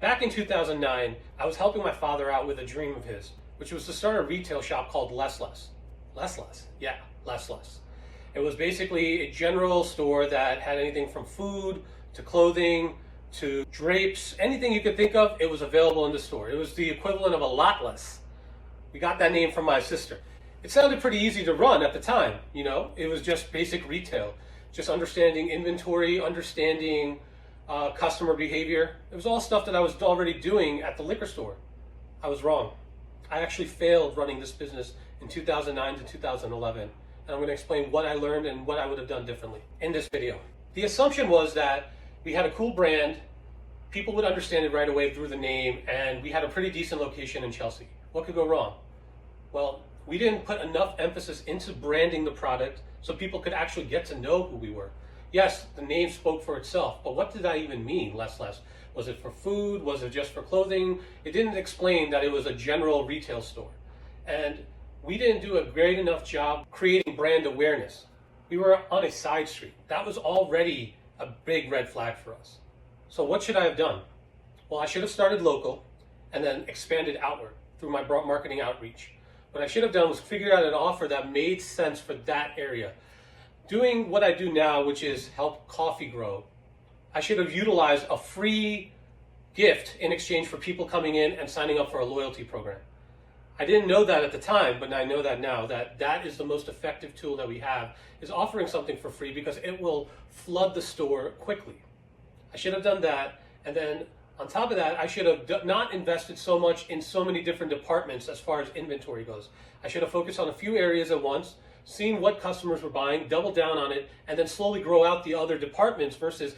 Back in 2009, I was helping my father out with a dream of his, which was to start a retail shop called Less Less. Less Less? Yeah, Less Less. It was basically a general store that had anything from food to clothing to drapes, anything you could think of, it was available in the store. It was the equivalent of a lot less. We got that name from my sister. It sounded pretty easy to run at the time, you know? It was just basic retail, just understanding inventory, understanding customer behavior. It was all stuff that I was already doing at the liquor store. I was wrong. I actually failed running this business in 2009 to 2011, and I'm going to explain what I learned and what I would have done differently in this video. The assumption was that we had a cool brand, people would understand it right away through the name, and we had a pretty decent location in Chelsea. What could go wrong? Well, we didn't put enough emphasis into branding the product so people could actually get to know who we were. Yes, the name spoke for itself, but what did that even mean, Less Less? Was it for food? Was it just for clothing? It didn't explain that it was a general retail store. And we didn't do a great enough job creating brand awareness. We were on a side street. That was already a big red flag for us. So what should I have done? Well, I should have started local and then expanded outward through my marketing outreach. What I should have done was figure out an offer that made sense for that area. Doing what I do now, which is help coffee grow, I should have utilized a free gift in exchange for people coming in and signing up for a loyalty program. I didn't know that at the time, but I know that now, that that is the most effective tool that we have, is offering something for free because it will flood the store quickly. I should have done that, and then on top of that, I should have not invested so much in so many different departments as far as inventory goes. I should have focused on a few areas at once, seen what customers were buying, double down on it, and then slowly grow out the other departments versus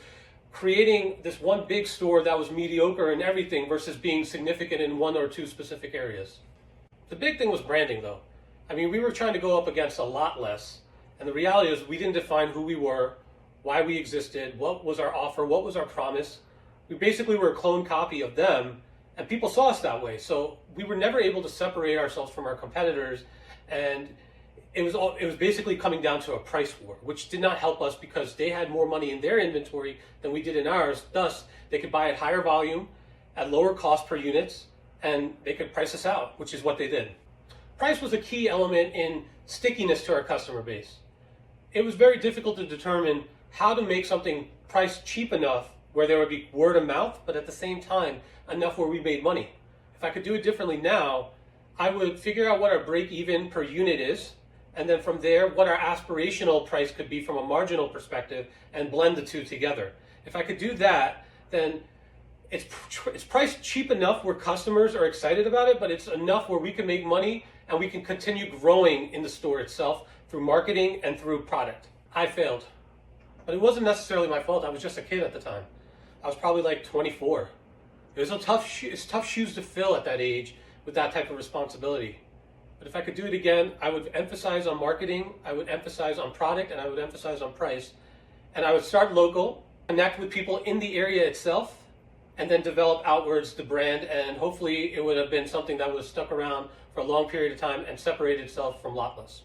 creating this one big store that was mediocre in everything versus being significant in one or two specific areas. The big thing was branding though. I mean, we were trying to go up against a lot less, and the reality is we didn't define who we were, why we existed, what was our offer, what was our promise. We basically were a clone copy of them, and people saw us that way. So we were never able to separate ourselves from our competitors, and it was basically coming down to a price war, which did not help us because they had more money in their inventory than we did in ours. Thus, they could buy at higher volume, at lower cost per units, and they could price us out, which is what they did. Price was a key element in stickiness to our customer base. It was very difficult to determine how to make something priced cheap enough where there would be word of mouth, but at the same time, enough where we made money. If I could do it differently now, I would figure out what our break even per unit is, and then from there, what our aspirational price could be from a marginal perspective, and blend the two together. If I could do that, then it's priced cheap enough where customers are excited about it, but it's enough where we can make money and we can continue growing in the store itself through marketing and through product. I failed, but it wasn't necessarily my fault. I was just a kid at the time. I was probably like 24. It was it's tough shoes to fill at that age with that type of responsibility. But if I could do it again, I would emphasize on marketing, I would emphasize on product, and I would emphasize on price. And I would start local, connect with people in the area itself, and then develop outwards the brand, and hopefully it would have been something that was stuck around for a long period of time and separated itself from Lotless.